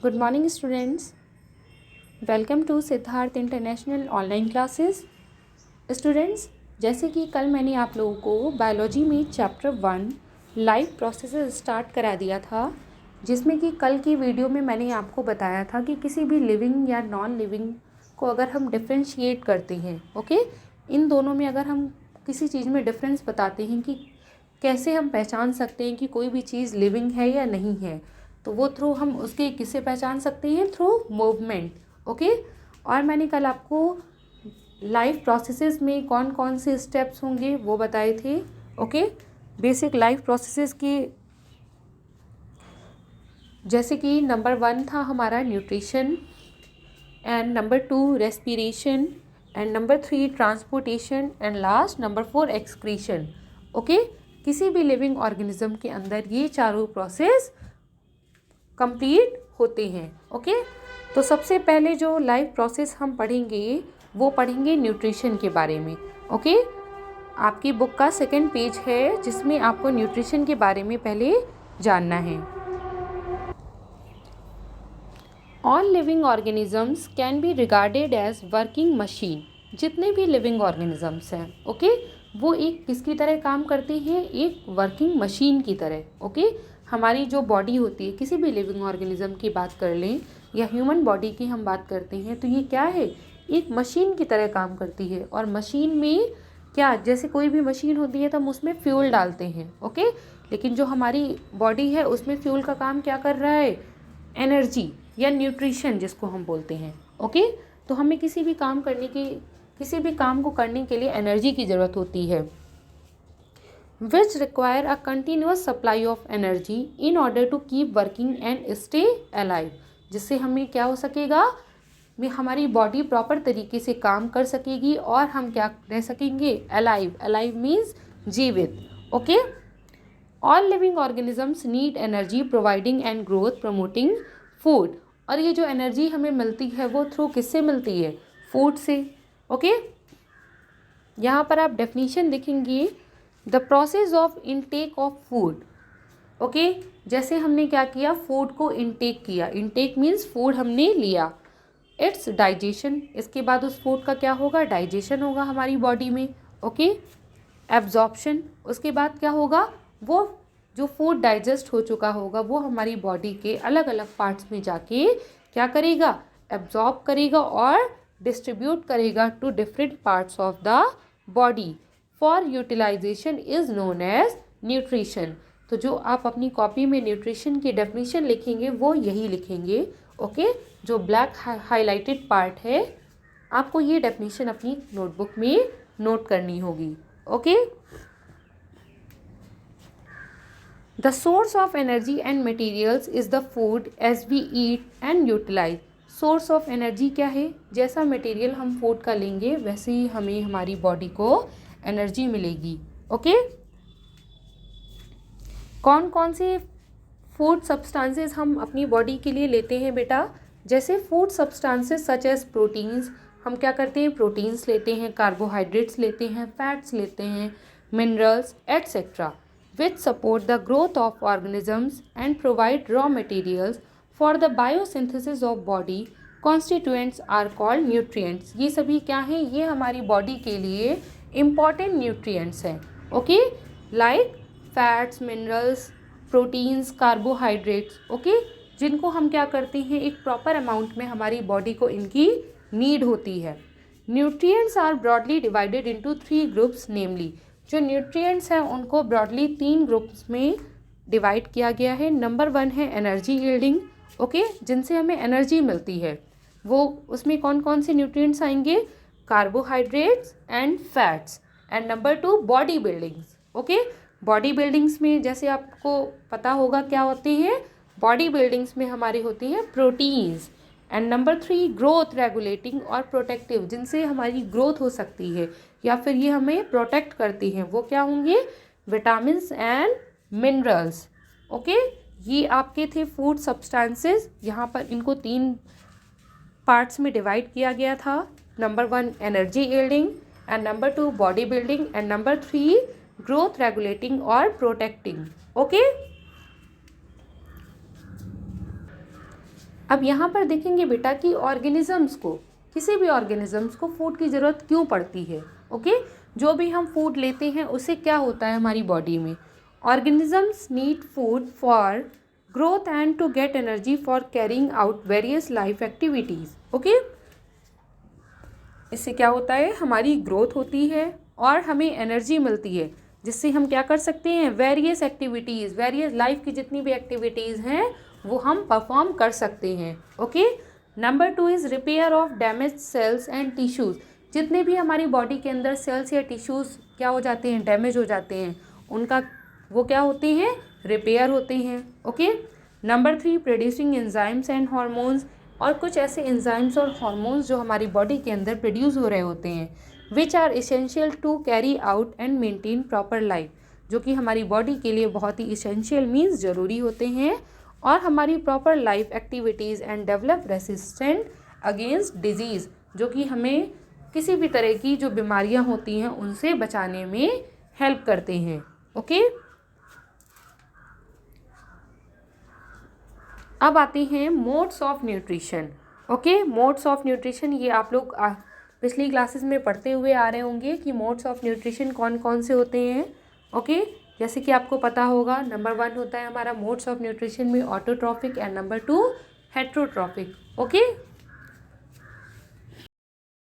Good morning students, welcome to Siddharth international online classes. Students, जैसे कि कल मैंने आप लोगों को बायोलॉजी में चैप्टर 1 लाइफ प्रोसेसेस स्टार्ट करा दिया था, जिसमें कि कल की वीडियो में मैंने आपको बताया था कि किसी भी लिविंग या नॉन लिविंग को अगर हम डिफ्रेंशिएट करते हैं, ओके, इन दोनों में अगर हम किसी चीज़ में डिफरेंस बताते हैं कि कैसे हम पहचान सकते हैं कि कोई भी चीज़ लिविंग है या नहीं है, तो वो थ्रू हम उसके किससे पहचान सकते हैं, थ्रू मूवमेंट, ओके। और मैंने कल आपको लाइफ प्रोसेसेस में कौन कौन से स्टेप्स होंगे वो बताए थे, ओके। बेसिक लाइफ प्रोसेसेस की, जैसे कि नंबर 1 था हमारा nutrition, and number 2 respiration, and number 3 transportation, and last number 4 excretion, okay. किसी भी लिविंग ऑर्गेनिज्म के अंदर ये चारों प्रोसेस कंप्लीट होते हैं, ओके। तो सबसे पहले जो लाइफ प्रोसेस हम पढ़ेंगे वो पढ़ेंगे न्यूट्रिशन के बारे में, ओके। आपकी बुक का 2nd पेज है जिसमें आपको न्यूट्रिशन के बारे में पहले जानना है। All living organisms can be regarded as working machine. जितने भी लिविंग ऑर्गेनिजम्स हैं, ओके, वो एक किसकी तरह काम करते हैं, एक वर्किंग मशीन की तरह, ओके। हमारी जो बॉडी होती है, किसी भी लिविंग ऑर्गेनिज्म की बात कर लें या ह्यूमन बॉडी की हम बात करते हैं, तो ये क्या है, एक मशीन की तरह काम करती है। और मशीन में क्या, जैसे कोई भी मशीन होती है तो हम उसमें फ्यूल डालते हैं, ओके। लेकिन जो हमारी बॉडी है उसमें फ्यूल का काम क्या कर रहा है, एनर्जी या न्यूट्रिशन जिसको हम बोलते हैं, ओके। तो हमें किसी भी काम को करने के लिए एनर्जी की ज़रूरत होती है, which require a continuous supply of energy in order to keep working and stay alive। जिससे हमें क्या हो सकेगा, हमारी बॉडी प्रॉपर तरीके से काम कर सकेगी और हम क्या रह सकेंगे, अलाइव। अलाइव मीन्स जीवित, okay. All living organisms need energy providing and growth promoting food. और ये जो एनर्जी हमें मिलती है वो थ्रू किससे मिलती है, फूड से, ओके। यहाँ पर आप डेफिनेशन देखेंगे, the process of intake of food, okay. जैसे हमने क्या किया, फूड को इनटेक किया, इनटेक मीन्स फूड हमने लिया, इट्स डाइजेशन, इसके बाद उस फूड का क्या होगा, डाइजेशन होगा हमारी बॉडी में, ओके। एब्जॉर्प्शन, उसके बाद क्या होगा, वो जो फूड डाइजेस्ट हो चुका होगा वो हमारी बॉडी के अलग अलग पार्ट्स में जाके क्या करेगा, एब्जॉर्ब करेगा और डिस्ट्रीब्यूट करेगा to different parts of the body for utilisation is known as nutrition. तो जो आप अपनी कॉपी में न्यूट्रिशन की डेफिनेशन लिखेंगे वो यही लिखेंगे, ओके। जो ब्लैक हाईलाइटेड पार्ट है, आपको ये डेफिनेशन अपनी नोटबुक में नोट करनी होगी, okay. The source of energy and materials is the food as we eat and utilise. Source of energy क्या है, जैसा मटेरियल हम फूड का लेंगे वैसे ही हमें हमारी बॉडी को एनर्जी मिलेगी, ओके। कौन कौन से फूड सब्सटेंसेस हम अपनी बॉडी के लिए लेते हैं बेटा, जैसे food substances such as proteins, हम क्या करते हैं, प्रोटीन्स लेते हैं, कार्बोहाइड्रेट्स लेते हैं, फैट्स लेते हैं, minerals etcetera, which support the growth of organisms and provide raw materials for the biosynthesis of body constituents are called nutrients। ये सभी क्या हैं, ये हमारी बॉडी के लिए important nutrients हैं, okay. Like fats, minerals, proteins, carbohydrates, okay, जिनको हम क्या करते हैं, एक प्रॉपर अमाउंट में हमारी बॉडी को इनकी नीड होती है। Nutrients are broadly divided into 3 groups, namely, जो न्यूट्रिएंट्स हैं उनको ब्रॉडली 3 ग्रुप्स में डिवाइड किया गया है। नंबर 1 है एनर्जी यील्डिंग, ओके, जिनसे हमें एनर्जी मिलती है, वो उसमें कौन कौन से न्यूट्रिएंट्स आएंगे, carbohydrates and fats. And number 2 body buildings, okay. Body buildings में जैसे आपको पता होगा क्या होती है, बॉडी बिल्डिंग्स में हमारी होती हैं proteins. And number 3 growth regulating और प्रोटेक्टिव, जिनसे हमारी ग्रोथ हो सकती है या फिर ये हमें प्रोटेक्ट करती हैं, वो क्या होंगे, विटामिन्स एंड मिनरल्स, ओके। ये आपके थे फूड सब्सटेंसेस। यहाँ पर इनको 3 पार्ट्स में डिवाइड किया गया था। Number 1 energy yielding, and number 2 body building, and number 3 growth regulating और प्रोटेक्टिंग, ओके। अब यहाँ पर देखेंगे बेटा कि ऑर्गेनिजम्स को, किसी भी ऑर्गेनिजम्स को फूड की ज़रूरत क्यों पड़ती है। ओके, जो भी हम फूड लेते हैं उससे क्या होता है हमारी बॉडी में। Organisms need food for growth and to get energy for carrying out various life activities. Okay, इससे क्या होता है, हमारी ग्रोथ होती है और हमें एनर्जी मिलती है, जिससे हम क्या कर सकते हैं, वेरियस एक्टिविटीज़, वेरियस लाइफ की जितनी भी एक्टिविटीज़ हैं वो हम परफॉर्म कर सकते हैं। Okay, number 2 is repair of damage cells and tissues. जितने भी हमारी बॉडी के अंदर सेल्स या टिश्यूज़ क्या हो जाते हैं, डैमेज हो जाते हैं, उनका वो क्या होते हैं, रिपेयर होते हैं। Okay, number 3 producing enzymes and hormones. और कुछ ऐसे एंजाइम्स और हार्मोन्स जो हमारी बॉडी के अंदर प्रोड्यूस हो रहे होते हैं, which are essential to carry out and maintain proper life, जो कि हमारी बॉडी के लिए बहुत ही इसेंशियल मीन्स ज़रूरी होते हैं और हमारी proper life activities and develop resistant against disease, जो कि हमें किसी भी तरह की जो बीमारियां होती हैं उनसे बचाने में हेल्प करते हैं। ओके, अब आते हैं modes of nutrition. Okay, modes of nutrition ये आप लोग पिछली क्लासेस में पढ़ते हुए आ रहे होंगे कि मोड्स ऑफ न्यूट्रिशन कौन कौन से होते हैं। ओके, जैसे कि आपको पता होगा, नंबर 1 होता है हमारा मोड्स ऑफ न्यूट्रिशन में autotrophic and number 2 heterotrophic. Okay,